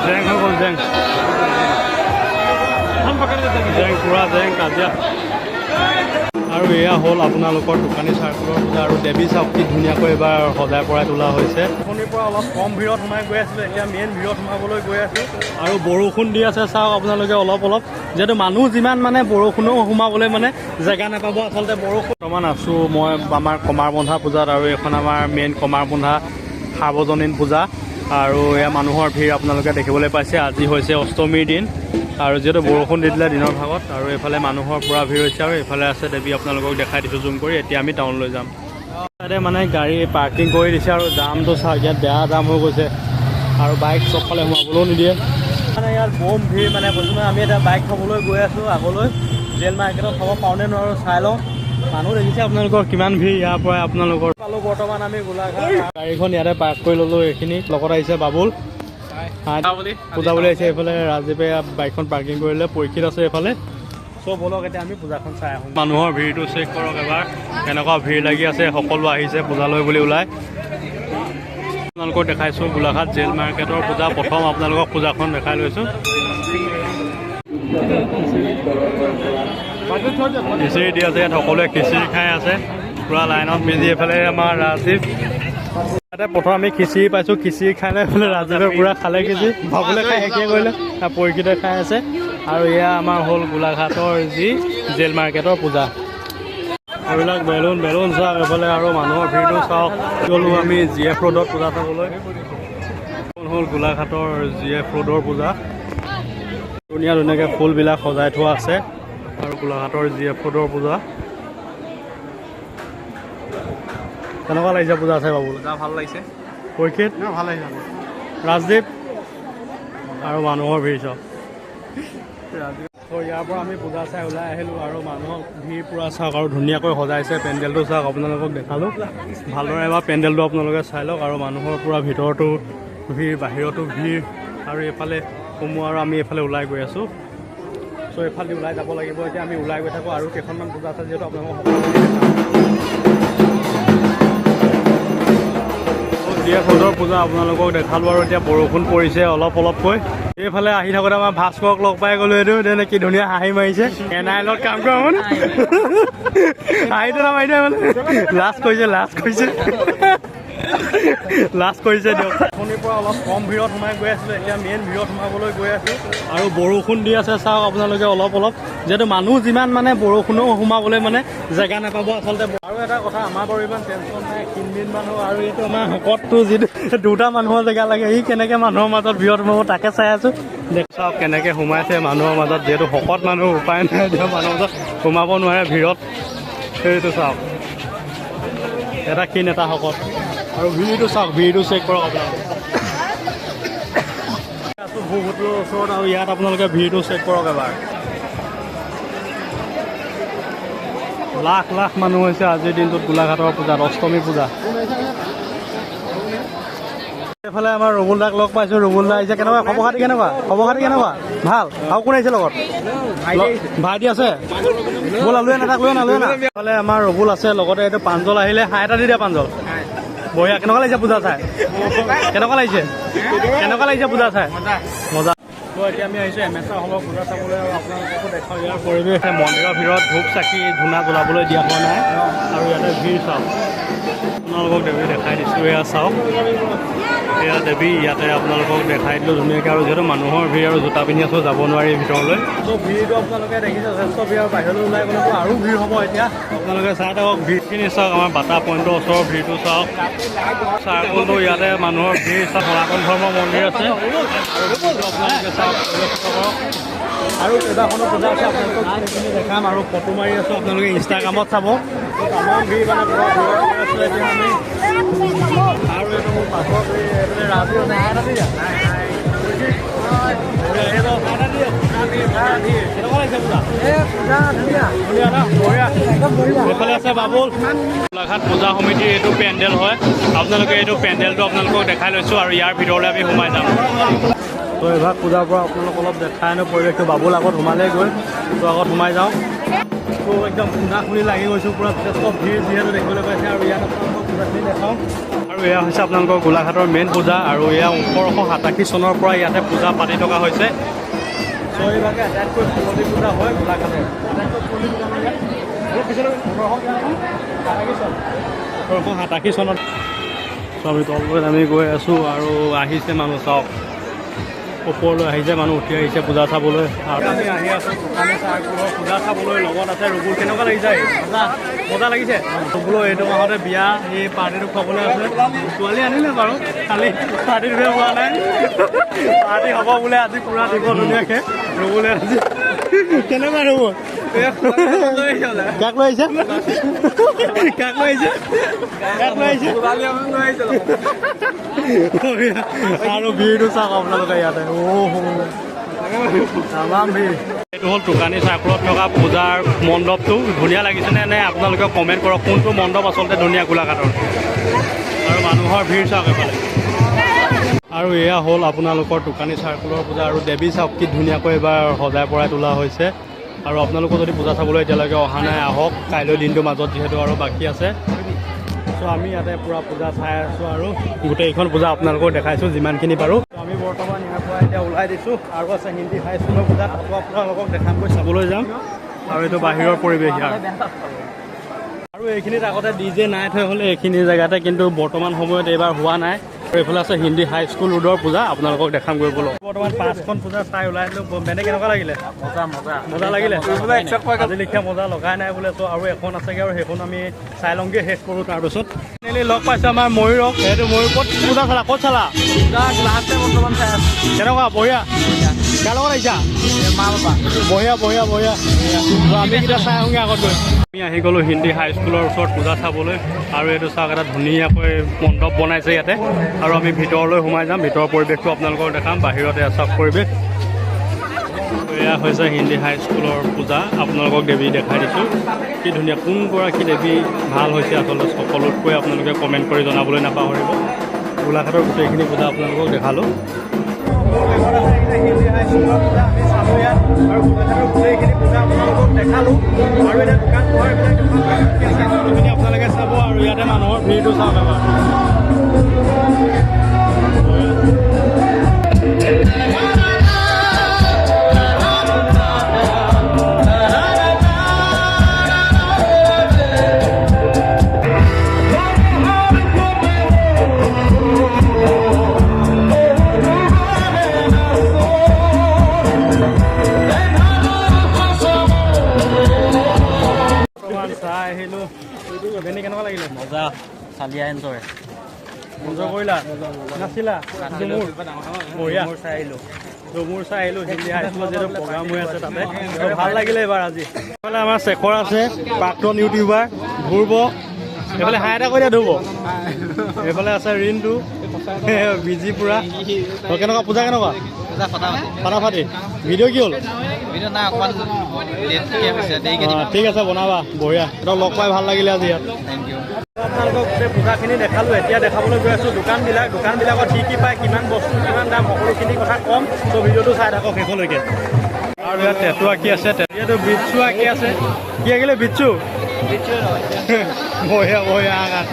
জেং হৈ গ'ল জেং পুৰা জেং কাজিয়া আৰু এয়া হ'ল আপোনালোকৰ দোকানী চাৰ্কুলৰ পূজা আৰু দেৱী চাওক কি ধুনীয়াকৈ এইবাৰ সজাই পৰাই তোলা হৈছে অথনিৰ পৰা অলপ কম ভিৰত সোমাই গৈ আছিলোঁ এতিয়া মেইন ভিৰত সোমাবলৈ গৈ আছোঁ আৰু বৰষুণ দি আছে চাওক আপোনালোকে অলপ যিহেতু মানুহ যিমান মানে বৰষুণো সোমাবলৈ মানে জেগা নাপাব আচলতে বৰষুণ বৰ্তমান আছোঁ মই আমাৰ কমাৰবন্ধা পূজাত আৰু এইখন আমাৰ মেইন কমাৰবন্ধা সাৰ্বজনীন পূজা আৰু এয়া মানুহৰ ভিৰ আপোনালোকে দেখিবলৈ পাইছে আজি হৈছে অষ্টমীৰ দিন আৰু যিহেতু বৰষুণ দি দিলে দিনৰ ভাগত আৰু এইফালে মানুহৰ পূৰা ভিৰ হৈছে আৰু এইফালে আছে দেৱী আপোনালোকক দেখাই দিছোঁ জুম কৰি এতিয়া আমি টাউনলৈ যাম ইয়াতে মানে গাড়ী পাৰ্কিং কৰি দিছে আৰু জামটো চাওক ইয়াত বেয়া জাম হৈ গৈছে আৰু বাইক চবফালে সোমাবলৈও নিদিয়ে মানে ইয়াত বম ভিৰ মানে প্ৰথমে আমি এতিয়া বাইক থ'বলৈ গৈ আছোঁ আগলৈ জেল মাৰ্কেটত থ'ব পাৰোঁনে নোৱাৰোঁ চাই লওঁ মানুহ দেখিছে আপোনালোকৰ কিমান ভিৰ ইয়াৰ পৰাই আপোনালোকৰ পালোঁ বৰ্তমান আমি গোলাঘাট গাড়ীখন ইয়াতে পাৰ্ক কৰি ল'লোঁ এইখিনি লগত আহিছে বাবুল পূজা বুলি আহিছে এইফালে ৰাজদীপে বাইকখন পাৰ্কিং কৰিলে পৰীক্ষিত আছে এইফালে চব বলক এতিয়া আমি পূজাখন চাই আহোঁ মানুহৰ ভিৰটো চেক কৰক এবাৰ কেনেকুৱা ভিৰ লাগি আছে সকলো আহিছে পূজালৈ বুলি ওলাই আপোনালোকক দেখাইছোঁ গোলাঘাট জেল মাৰ্কেটৰ পূজা প্ৰথম আপোনালোকক পূজাখন দেখাই লৈছোঁ খিচিৰি দি আছে ইয়াত সকলোৱে খিচিৰি খাই আছে পূৰা লাইনত মিলি এইফালে আমাৰ ৰাজদীপ ইয়াতে প্ৰথম আমি খিচিৰি পাইছোঁ খিচিৰি খাই লৈ এইফালে ৰাজদীপে পূৰা খালে খিচিৰি ভাবুলে খাই শেষেই কৰিলে পৰীক্ষিতে খাই আছে আৰু এয়া আমাৰ হ'ল গোলাঘাটৰ যি জেল মাৰ্কেটৰ পূজা এইবিলাক বেলুন চাওক এইফালে আৰু মানুহৰ ভিৰটো চাওক গ'লোঁ আমি GF ৰোডত পূজা চাবলৈ হ'ল গোলাঘাটৰ GF ৰোডৰ পূজা ধুনীয়াকৈ ফুলবিলাক সজাই থোৱা আছে আৰু গোলাঘাটৰ GF ৰোডৰ পূজা কেনেকুৱা লাগিছে পূজা চাই বাবু পূজা ভাল লাগিছে পৰীক্ষিত ভাল লাগিছে ৰাজদীপ আৰু মানুহৰ ভিৰ চাওক ইয়াৰ পৰা আমি পূজা চাই ওলাই আহিলোঁ আৰু মানুহৰ ভিৰ পূৰা চাওক আৰু ধুনীয়াকৈ সজাইছে পেণ্ডেলটো চাওক আপোনালোকক দেখালোঁ ভালদৰে এবাৰ পেণ্ডেলটো আপোনালোকে চাই লওক আৰু মানুহৰ পূৰা ভিতৰতো ভিৰ বাহিৰতো ভিৰ আৰু এইফালে সোমোৱা আৰু আমি এইফালে ওলাই গৈ আছোঁ চ' এইফালে ওলাই যাব লাগিব এতিয়া আমি ওলাই গৈ থাকোঁ আৰু কেইখনমান পূজা আছে যিহেতু আপোনালোকক GF ৰোডৰ পূজা আপোনালোকক দেখালোঁ আৰু এতিয়া বৰষুণ পৰিছে অলপকৈ এইফালে আহি থাকোঁতে আমাৰ ভাস্কৰক লগ পাই গ'লোঁ এইটো তেনে কি ধুনীয়া হাঁহি মাৰিছে NILত কাম কৰা মানে হাঁহিটো নামাৰিছে মানে লাজ কৰিছে দিয়ক অথনিৰ পৰা অলপ কম ভিৰত সোমাই গৈ আছিলোঁ এতিয়া মেইন ভিৰত সোমাবলৈ গৈ আছোঁ আৰু বৰষুণ দি আছে চাওক আপোনালোকে অলপ যিহেতু মানুহ যিমান মানে বৰষুণো সোমাবলৈ মানে জেগা নাপাব আচলতে আৰু এটা কথা আমাৰ বাৰু ইমান টেনশ্যন নাই কিনমিন মানুহ আৰু এইটো আমাৰ শকতটো যিটো দুটা মানুহৰ জেগা লাগে সি কেনেকৈ মানুহৰ মাজত ভিৰত সোমাব তাকে চাই আছোঁ দেখ চাওক কেনেকৈ সোমাইছে মানুহৰ মাজত যিহেতু শকত মানুহ উপায় নাই দিয়ক মানুহৰ মাজত সোমাব নোৱাৰে ভিৰত সেইটো চাওক এটা ক্ষীণ এটা শকত আৰু ভিৰটো চাওক ভিৰটো চেক কৰক আপোনালোকে আছোঁ ভূভূতিৰ ওচৰত আৰু ইয়াত আপোনালোকে ভিৰটো চেক কৰক এবাৰ লাখ মানুহ হৈছে আজিৰ দিনটোত গোলাঘাটৰ পূজাত অষ্টমী পূজা এইফালে আমাৰ ৰবুল দাক লগ পাইছোঁ ৰবুল দা আহিছে কেনেকুৱা খবৰ খাতি কেনেকুৱা ভাল আৰু কোন আহিছে লগত ভাইটি আছে ব'লা লৈ না এইফালে আমাৰ ৰবুল আছে লগতে এইটো প্ৰাঞ্জল আহিলে হাই এটা দি দিয়া প্ৰাঞ্জল বঢ়িয়া কেনেকুৱা লাগিছে পূজা চাই কেনেকুৱা লাগিছে পূজা চাই মজা তো এতিয়া আমি আহিছোঁ MSR হলৰ পূজা চাবলৈ আৰু আপোনালোককো দেখাওঁ ইয়াৰ পৰিৱেশ মন্দিৰৰ ভিতৰত ধূপ চাকি ধূনা জ্বলাবলৈ দিয়া হোৱা নাই আৰু ইয়াতে ভিৰ চাওক আপোনালোকক দেৱী দেখাই দিছোঁ এয়া চাওক এয়া দেৱী ইয়াতে আপোনালোকক দেখাই দিলোঁ ধুনীয়াকৈ আৰু যিহেতু মানুহৰ ভিৰ আৰু জোতা পিন্ধি আছোঁ যাব নোৱাৰি ভিতৰলৈ ত' ভিৰটো আপোনালোকে দেখিছে যথেষ্ট ভিৰ আৰু বাহিৰলৈ ওলাই গ'লেতো আৰু ভিৰ হ'ব এতিয়া আপোনালোকে চাই থাকক ভিৰখিনি চাওক আমাৰ বাটা পইণ্টৰ ওচৰৰ ভিৰটো চাওক চাৰ্কলটো ইয়াতে মানুহৰ ভিৰ চাওক সনাতন ধৰ্মৰ মন্দিৰ আছে আৰু আপোনালোকে চাওক আৰু কেইবাখনো পূজা আছে আপোনালোকক সেইখিনি দেখাম আৰু ফটো মাৰি আছোঁ আপোনালোকে ইনষ্টাগ্ৰামত চাব তামাম ভিৰ মানে পুৰা ভিৰত আছিলে এতিয়া আমি আৰু এইটো মোৰ পাছত এইফালে ৰাজু এইফালে আছে বাবুল গোলাঘাট পূজা সমিতিৰ এইটো পেণ্ডেল হয় আপোনালোকে এইটো পেণ্ডেলটো আপোনালোকক দেখাই লৈছোঁ আৰু ইয়াৰ ভিতৰলৈ আমি সোমাই যাম তো এভাগ পূজাৰ পৰা আপোনালোক অলপ দেখাই আনো পৰিৱেশটো বাবুল আগত সোমালে গৈ তো আগত সোমাই যাওঁ তো একদম খুন্দা খুলি লাগি গৈছোঁ পূৰা যথেষ্ট ভিৰ যিহেতু দেখিবলৈ পাইছে আৰু ইয়াত আপোনালোকক পূজাখিনি দেখাওঁ আৰু এয়া হৈছে আপোনালোকৰ গোলাঘাটৰ মেইন পূজা আৰু এয়া 1887 চনৰ পৰা ইয়াতে পূজা পাতি থকা হৈছে। চ' এইভাগে আটাইতকৈ পুৰণি পূজা হয় গোলাঘাটৰ। আটাইতকৈ পুৰণি পূজা মানে 1887 চনত। চ' আমি তললৈ আমি গৈ আছোঁ আৰু আহিছে মানুহ চাওক, ওপৰলৈ আহিছে মানুহ, উঠি আহিছে পূজা চাবলৈ। আৰু আমি আহি আছোঁ দোকানী চাৰ্কুলৰ পূজা চাবলৈ। লগত আছে ৰুবুল। কেনেকুৱা লাগিছে? মজা লাগিছে। ৰুবুলৰ এইটো মাহতে বিয়া, এই পাৰ্টিটো খুৱাবলৈ আছে। ছোৱালী আনিলে বাৰু, খালি পাৰ্টিটোহে হোৱা নাই। পাৰ্টি হ'ব বোলে আজি, পূৰা দিব ধুনীয়াকৈ ৰুবুলে আজি। কেনেকুৱা ৰুবুল? কাক লৈ আহিছে? কাক লৈ আহিছে? কাক লৈ আহিছে? আৰু ভিৰটো চাওক আপোনালোকে ইয়াতে। তামাম ভিৰ। এইটো হ'ল টুকানী চাৰ্কুলত থকা পূজাৰ মণ্ডপটো। ধুনীয়া লাগিছেনে নে আপোনালোকে কমেণ্ট কৰক, কোনটো মণ্ডপ আচলতে ধুনীয়া গোলাঘাটৰ। আৰু মানুহৰ ভিৰ চাওক এফালে। আৰু এয়া হ'ল আপোনালোকৰ টুকানী চাৰ্কুলৰ পূজা। আৰু দেৱী চাওক কি ধুনীয়াকৈ এইবাৰ সজাই পৰাই তোলা হৈছে। আৰু আপোনালোকৰ যদি পূজা চাবলৈ এতিয়ালৈকে অহা নাই, আহক। কাইলৈ দিনটোৰ মাজত যিহেতু আৰু বাকী আছে। চ' আমি ইয়াতে পূৰা পূজা চাই আছোঁ আৰু গোটেইখন পূজা আপোনালোকক দেখাইছোঁ যিমানখিনি পাৰোঁ। আমি বৰ্তমান ইয়াৰ পৰা এতিয়া ওলাই দিছোঁ। আৰু আছে হিন্দী হাইস্কুলৰ পূজা, তাতো আপোনালোকক দেখামগৈ, চাবলৈ যাম। আৰু এইটো বাহিৰৰ পৰিৱেশ ইয়াৰ। আৰু এইখিনিত আগতে DJ নাই থৈ হ'লে এইখিনি জেগাতে, কিন্তু বৰ্তমান সময়ত এইবাৰ হোৱা নাই। আৰু এইফালে আছে হিন্দী হাইস্কুল ৰোডৰ পূজা, আপোনালোকক দেখামগৈ বলক। বৰ্তমান 5খন পূজা চাই ওলাই দিলোঁ। বেনে কেনেকুৱা লাগিলে? মজা লাগিলে। আজি লিখীয়া মজা লগাই নাই বোলে। ত' আৰু এখন আছেগৈ, আৰু সেইখন আমি চাই লওঁগৈ, শেষ কৰোঁ। তাৰপিছত লগ পাইছোঁ আমাৰ ময়ূৰক। সেইটো ময়ূৰ ক'ত পূজা চালা? ক'ত চালা? বৰ্তমান চাই আছোঁ। কেনেকুৱা? বঢ়িয়া। কাৰ লগত আহিছা? মা বাবা। বঢ়িয়া বঢ়িয়া বঢ়িয়া। আমি কেতিয়া চাই আহোঁগৈ আগত গৈ। আমি আহি গ'লোঁ হিন্দী হাইস্কুলৰ ওচৰত পূজা চাবলৈ। আৰু এইটো চাওক, এটা ধুনীয়াকৈ মণ্ডপ বনাইছে ইয়াতে। আৰু আমি ভিতৰলৈ সোমাই যাম, ভিতৰৰ পৰিৱেশটো আপোনালোকক দেখাম। বাহিৰতে চাওক পৰিৱেশ। এয়া হৈছে হিন্দী হাইস্কুলৰ পূজা, আপোনালোকক দেৱী দেখাই দিছোঁ। কি ধুনীয়া, কোনগৰাকী দেৱী ভাল হৈছে আচলতে সকলোতকৈ আপোনালোকে কমেণ্ট কৰি জনাবলৈ নাপাহৰিব। গোলাঘাটৰ গোটেইখিনি পূজা আপোনালোকক দেখালোঁ। হিন্দী হাইস্কুলৰ পূজা আমি চালোঁ ইয়াত, আৰু গোলাঘাটৰ গোটেইখিনি পূজা আপোনালোকক দেখালোঁ। আৰু এতিয়া দোকান পোহাৰবিলাক আপোনালোকে চাব। আৰু ইয়াতে মানুহৰ ভিৰটো চাওক এবাৰ। চাই আহিলোঁ। বেনি কেনেকুৱা লাগিলে? মজা। চালিয়া এনজয় কৰিলা? নাছিলা? বঢ়িয়া। চাই আহিলোঁ। ঝুমুৰ চাই আহিলোঁ। হিন্দী হাইস্কুলত যিহেতু প্ৰগ্ৰাম হৈ আছে তাতে, ভাল লাগিলে এইবাৰ আজি। এইফালে আমাৰ শেখৰ আছে, প্ৰাক্তন ইউটিউবাৰ ধ্ৰুৱ। এইফালে হাই এটা কৈ দিয়া ধ্ৰুৱ। এইফালে আছে ৰিণ্টু, বিজি পুৰা। কেনেকুৱা পূজা? কেনেকুৱা? ফাটাফাটি। ভিডিঅ' কি হ'ল? ঠিক আছে, বনাবা। বঢ়িয়া। এটা লগ পাই ভাল লাগিলে আজি ইয়াত। আপোনালোকক গোটেই পূজাখিনি দেখালোঁ। এতিয়া দেখাবলৈ গৈ আছোঁ দোকানবিলাকত কি পায়, কিমান বস্তু, কিমান দাম, সকলোখিনি কথা ক'ম। ত' ভিডিঅ'টো চাই থাকক শেষলৈকে। আৰু ইয়াত টেটু আঁকি আছে, ইয়াতো বিটছু আঁকি আছে। কি আঁকিলে? বিটছু। বঢ়িয়া বঢ়িয়া আঁকাত।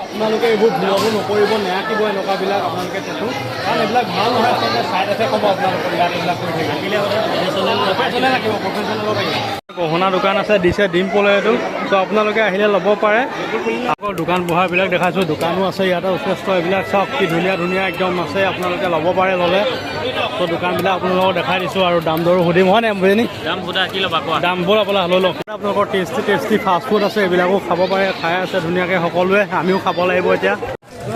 আপোনালোকে এইবোৰ ভুলবোৰ নকৰিব, নেআঁকিব এনেকুৱাবিলাক আপোনালোকে টেটু, কাৰণ এইবিলাক ভাল নহয় আচলতে। চাইড এফেক্ট হ'ব আপোনালোকৰ ইয়াত এইবিলাক কৰি থাকে। আঁকিলে প্ৰফেচনেল আঁকিব, প্ৰফেচনেলত আঁকিব। গহনা দোকান আছে, দিছে ডিম পলে এইটো। ত' আপোনালোকে আহিলে ল'ব পাৰে। আকৌ দোকান বহাৰবিলাক দেখাইছোঁ, দোকানো আছে ইয়াতে যথেষ্ট। এইবিলাক চাওক কি ধুনীয়া ধুনীয়া একদম আছে, আপোনালোকে ল'ব পাৰে ল'লে। ত' দোকানবিলাক আপোনালোকক দেখাই দিছোঁ। আৰু দাম দৰো সুধিম, হয় নাই বুজিনি? দাম সোধা কি ল'বা কোৱা? দামবোৰ আপোনালোকে লৈ লওক। আপোনালোকৰ টেষ্টি ফাষ্টফুড আছে, এইবিলাকো খাব পাৰে। খাই আছে ধুনীয়াকৈ সকলোৱে, আমিও খাব লাগিব এতিয়া।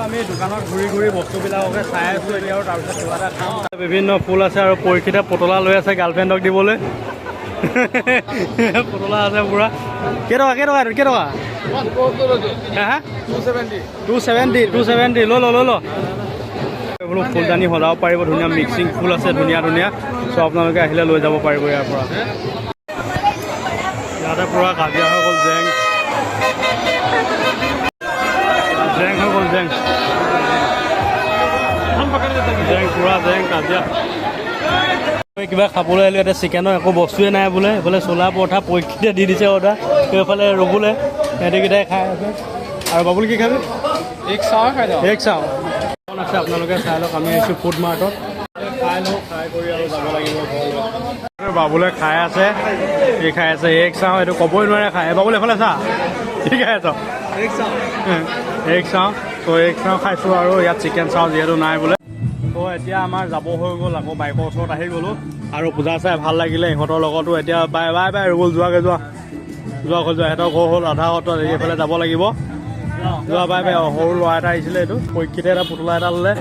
আমি দোকানত ঘূৰি ঘূৰি বস্তুবিলাককে চাই আছোঁ এতিয়া, আৰু তাৰপিছত কিবা এটা খাম। বিভিন্ন ফুল আছে, আৰু পৰীক্ষিতে পুতলা লৈ আছে গাৰ্লফ্ৰেণ্ডক দিবলৈ। পুতলা আছে পুৰা। কেইটকা? হা? 270 লৈ ল। এইবোৰ ফুলদানি সজাব পাৰিব, ধুনীয়া মিক্সিং ফুল আছে, ধুনীয়া ধুনীয়া। চ' আপোনালোকে আহিলে লৈ যাব পাৰিব ইয়াৰ পৰা। ইয়াতে পুৰা কাজিয়া হৈ গ'ল, জেং হৈ গ'ল, জেং পুৰা জেং কাজিয়া। কিবা খাবলৈ আহিলোঁ, ইয়াতে চিকেনৰ একো বস্তুৱে নাই বোলে। এইফালে চোলা পৰঠা পৰীক্ষিতে দি দিছে অৰ্ডাৰ। এইফালে ৰবুলে, সিহঁতিকেইটাই খাই আছে। আৰু বাবুল কি খাবি? एक सौ खाई दो এক চাওঁ আছে আপোনালোকে চাই লওক আমি আহিছোঁ ফুড মাৰ্টত খাই লওঁ খাই কৰি আৰু যাব লাগিব ঘৰলৈ বাবুলে খাই আছে এই খাই আছে এক চাওঁ এইটো ক'বই নোৱাৰে খাই বাবুলে এফালে চা কি খাই আছ এক চাওঁ তো এক চাওঁ খাইছোঁ আৰু ইয়াত চিকেন চাওঁ যিহেতু নাই বোলে তো এতিয়া আমাৰ যাব হৈ গ'ল আকৌ বাইকৰ ওচৰত আহি গ'লোঁ আৰু পূজা চাই ভাল লাগিলে ইহঁতৰ লগতো এতিয়া বাই বাই বাই ৰুবুল যোৱাকৈ যোৱা সিহঁতৰ ঘৰ হ'ল আধা সত্ৰত এইফালে যাব লাগিব যোৱা বাই বাই সৰু ল'ৰা এটা আহিছিলে এইটো পৰীক্ষিতে এটা পুতলা এটা ল'লে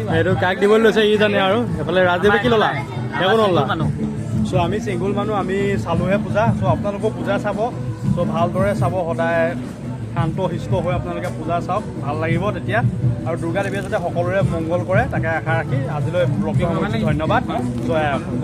সেইটো কাক দিবলৈ লৈছে ই জানে আৰু এইফালে ৰাজদেৱে কি ল'লা একো নল'লা চ' আমি চিংগুল মানুহ আমি চালোহে পূজা চ' আপোনালোকেও পূজা চাব চ' ভালদৰে চাব সদায় শান্ত শিষ্ট হৈ আপোনালোকে পূজা চাওক ভাল লাগিব তেতিয়া আৰু দুৰ্গা দেৱীয়ে যাতে সকলোৰে মংগল কৰে তাকে আশা ৰাখি আজিলৈ ব্লগটো সামৰিছোঁ ধন্যবাদ জয় আই অসম